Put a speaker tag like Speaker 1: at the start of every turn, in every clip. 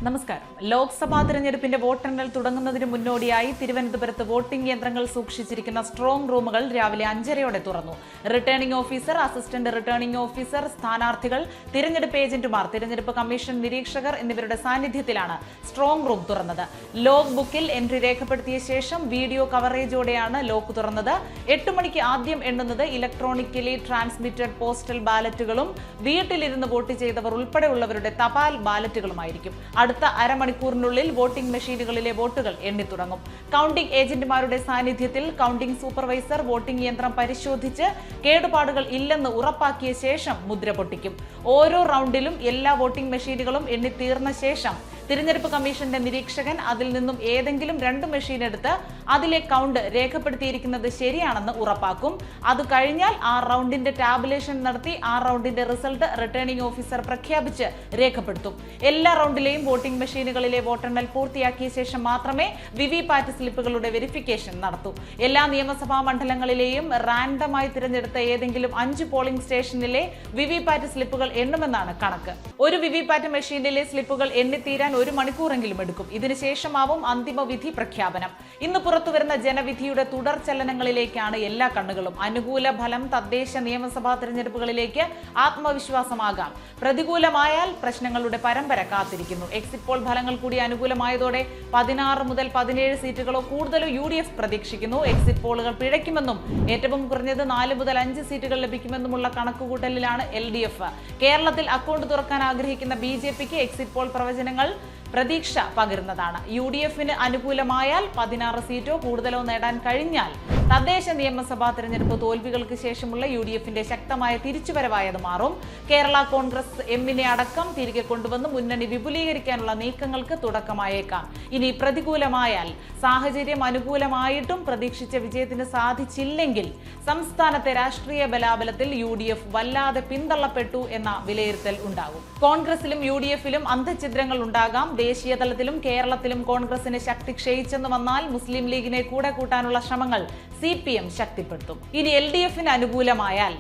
Speaker 1: നമസ്കാരം. ലോക്സഭാ തിരഞ്ഞെടുപ്പിന്റെ വോട്ടെണ്ണൽ തുടങ്ങുന്നതിന് മുന്നോടിയായി തിരുവനന്തപുരത്ത് വോട്ടിംഗ് യന്ത്രങ്ങൾ സൂക്ഷിച്ചിരിക്കുന്ന സ്ട്രോങ് റൂമുകൾ രാവിലെ 5:30 തുറന്നു. Returning officer, assistant returning officer, സ്ഥാനാർത്ഥികൾ, തിരഞ്ഞെടുപ്പ് ഏജന്റുമാർ, തിരഞ്ഞെടുപ്പ് കമ്മീഷൻ നിരീക്ഷകർ എന്നിവരുടെ സാന്നിധ്യത്തിലാണ് സ്ട്രോങ് റൂം തുറന്നത്. ലോഗ് ബുക്കിൽ എൻട്രി രേഖപ്പെടുത്തിയ ശേഷം വീഡിയോ കവറേജോടെയാണ് ലോക്ക് തുറന്നത്. 8 മണിക്ക് ആദ്യം എണ്ണുന്നത് ഇലക്ട്രോണിക്കലി ട്രാൻസ്മിറ്റഡ് പോസ്റ്റൽ ബാലറ്റുകളും വീട്ടിലിരുന്ന് വോട്ട് ചെയ്തവർ ഉൾപ്പെടെയുള്ളവരുടെ തപാൽ ബാലറ്റുകളുമായിരിക്കും. അടുത്ത അരമണിക്കൂറിനുള്ളിൽ വോട്ടിംഗ് മെഷീനുകളിലെ വോട്ടുകൾ എണ്ണിത്തുടങ്ങും. കൗണ്ടിംഗ് ഏജന്റുമാരുടെ സാന്നിധ്യത്തിൽ കൗണ്ടിംഗ് സൂപ്പർവൈസർ വോട്ടിംഗ് യന്ത്രം പരിശോധിച്ച് കേടുപാടുകൾ ഇല്ലെന്ന് ഉറപ്പാക്കിയ ശേഷം മുദ്ര പൊട്ടിക്കും. ഓരോ റൗണ്ടിലും എല്ലാ വോട്ടിംഗ് മെഷീനുകളും എണ്ണിത്തീർന്ന ശേഷം തിരഞ്ഞെടുപ്പ് കമ്മീഷന്റെ നിരീക്ഷകൻ അതിൽ നിന്നും ഏതെങ്കിലും 2 മെഷീൻ എടുത്ത് അതിലെ കൗണ്ട് രേഖപ്പെടുത്തിയിരിക്കുന്നത് ശരിയാണെന്ന് ഉറപ്പാക്കും. അത് കഴിഞ്ഞാൽ ആ റൗണ്ടിന്റെ ടാബുലേഷൻ നടത്തി ആ റൗണ്ടിന്റെ റിസൾട്ട് റിട്ടേണിംഗ് ഓഫീസർ പ്രഖ്യാപിച്ച് രേഖപ്പെടുത്തും. എല്ലാ റൗണ്ടിലെയും വോട്ടിംഗ് മെഷീനുകളിലെ വോട്ടെണ്ണൽ പൂർത്തിയാക്കിയ ശേഷം മാത്രമേ വിവിപാറ്റ് സ്ലിപ്പുകളുടെ വെരിഫിക്കേഷൻ നടത്തൂ. എല്ലാ നിയമസഭാ മണ്ഡലങ്ങളിലെയും റാൻഡമായി തിരഞ്ഞെടുത്ത ഏതെങ്കിലും 5 പോളിംഗ് സ്റ്റേഷനിലെ വിവിപാറ്റ് സ്ലിപ്പുകൾ എണ്ണുമെന്നാണ് കണക്ക്. ഒരു വിവിപാറ്റ് മെഷീനിലെ സ്ലിപ്പുകൾ എണ്ണിത്തീരാൻ 1 മണിക്കൂറെങ്കിലും എടുക്കും. ഇതിനുശേഷമാവും അന്തിമ വിധി പ്രഖ്യാപനം. ഇന്ന് പുറത്തുവരുന്ന ജനവിധിയുടെ തുടർ ചലനങ്ങളിലേക്കാണ് എല്ലാ കണ്ണുകളും. അനുകൂല ഫലം തദ്ദേശ നിയമസഭാ തിരഞ്ഞെടുപ്പുകളിലേക്ക് ആത്മവിശ്വാസമാകാം. പ്രതികൂലമായാൽ പ്രശ്നങ്ങളുടെ പരമ്പര കാത്തിരിക്കുന്നു. എക്സിറ്റ് പോൾ ഫലങ്ങൾ കൂടി അനുകൂലമായതോടെ 16 മുതൽ 17 സീറ്റുകളോ കൂടുതലോ UDF പ്രതീക്ഷിക്കുന്നു. എക്സിറ്റ് പോളുകൾ പിഴയ്ക്കുമെന്നും ഏറ്റവും കുറഞ്ഞത് 4 മുതൽ 5 സീറ്റുകൾ ലഭിക്കുമെന്നുമുള്ള കണക്കുകൂട്ടലിലാണ് LDF. കേരളത്തിൽ അക്കൗണ്ട് തുറക്കാൻ ആഗ്രഹിക്കുന്ന BJPക്ക് എക്സിറ്റ് പോൾ പ്രവചനങ്ങൾ പ്രതീക്ഷ പകരുന്നതാണ്. UDFന് അനുകൂലമായാൽ 16 സീറ്റോ കൂടുതലോ നേടാൻ കഴിഞ്ഞാൽ തദ്ദേശ നിയമസഭാ തിരഞ്ഞെടുപ്പ് തോൽവികൾക്ക് ശേഷമുള്ള UDFന്റെ ശക്തമായ തിരിച്ചുവരവായത് മാറും. കേരള കോൺഗ്രസ് എമ്മിനെ അടക്കം തിരികെ കൊണ്ടുവന്ന് മുന്നണി വിപുലീകരിക്കാനുള്ള നീക്കങ്ങൾക്ക് തുടക്കമായേക്കാം. ഇനി പ്രതികൂലമായാൽ, സാഹചര്യം അനുകൂലമായിട്ടും പ്രതീക്ഷിച്ച വിജയത്തിന് സാധിച്ചില്ലെങ്കിൽ സംസ്ഥാനത്തെ രാഷ്ട്രീയ ബലാബലത്തിൽ UDF വല്ലാതെ പിന്തള്ളപ്പെട്ടു എന്ന വിലയിരുത്തൽ ഉണ്ടാകും. കോൺഗ്രസിലും UDFിലും അന്തഛിദ്രങ്ങൾ ഉണ്ടാകാം. ദേശീയ തലത്തിലും കേരളത്തിലും കോൺഗ്രസിന് ശക്തി ക്ഷയിച്ചെന്ന് വന്നാൽ മുസ്ലിം ലീഗിനെ കൂടെ കൂട്ടാനുള്ള ശ്രമങ്ങൾ CPM ശക്തിപ്പെടുത്തും. ഇനി LDFന് അനുകൂലമായാൽ,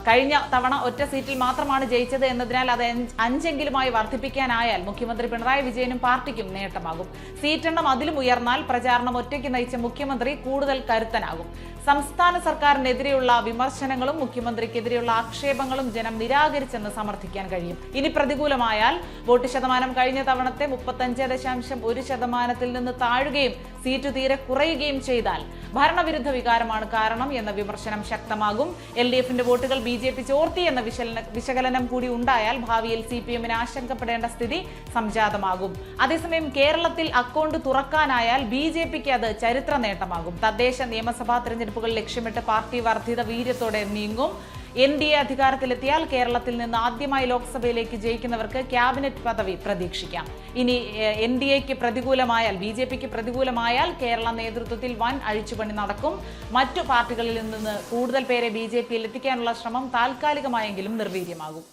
Speaker 1: കഴിഞ്ഞ തവണ ഒറ്റ സീറ്റിൽ മാത്രമാണ് ജയിച്ചത് എന്നതിനാൽ അത് 5എങ്കിലുമായി വർദ്ധിപ്പിക്കാനായാൽ മുഖ്യമന്ത്രി പിണറായി വിജയനും പാർട്ടിക്കും നേട്ടമാകും. സീറ്റെണ്ണം അതിലും ഉയർന്നാൽ പ്രചാരണം ഒറ്റയ്ക്ക് നയിച്ച മുഖ്യമന്ത്രി കൂടുതൽ കരുത്തനാകും. സംസ്ഥാന സർക്കാരിനെതിരെയുള്ള വിമർശനങ്ങളും മുഖ്യമന്ത്രിക്കെതിരെയുള്ള ആക്ഷേപങ്ങളും ജനം നിരാകരിച്ചെന്ന് സമർത്ഥിക്കാൻ കഴിയും. ഇനി പ്രതികൂലമായാൽ വോട്ട് ശതമാനം കഴിഞ്ഞ തവണത്തെ 35.1% നിന്ന് താഴുകയും സീറ്റ് തീരെ കുറയുകയും ചെയ്താൽ ഭരണവിരുദ്ധ വികാരമാണ് കാരണം എന്ന വിമർശനം ശക്തമാകും. LDFന്റെ വോട്ടുകൾ BJP ചോർത്തി എന്ന വിശകലനം കൂടി ഉണ്ടായാൽ ഭാവിയിൽ CPMന് ആശങ്കപ്പെടേണ്ട സ്ഥിതി സംജാതമാകും. അതേസമയം കേരളത്തിൽ അക്കൗണ്ട് തുറക്കാനായാൽ BJPക്ക് അത് ചരിത്ര നേട്ടമാകും. തദ്ദേശ നിയമസഭാ തിരഞ്ഞെടുപ്പുകൾ ലക്ഷ്യമിട്ട് പാർട്ടി വർദ്ധിത വീര്യത്തോടെ നീങ്ങും. NDA അധികാരത്തിലെത്തിയാൽ കേരളത്തിൽ നിന്ന് ആദ്യമായി ലോക്സഭയിലേക്ക് ജയിക്കുന്നവർക്ക് ക്യാബിനറ്റ് പദവി പ്രതീക്ഷിക്കാം. ഇനി NDAക്ക് പ്രതികൂലമായാൽ, BJPക്ക് പ്രതികൂലമായാൽ കേരള നേതൃത്വത്തിൽ വൻ അഴിച്ചുപണി നടക്കും. മറ്റു പാർട്ടികളിൽ നിന്ന് കൂടുതൽ പേരെ BJPയിൽ എത്തിക്കാനുള്ള ശ്രമം താൽക്കാലികമായെങ്കിലും നിർവീര്യമാകും.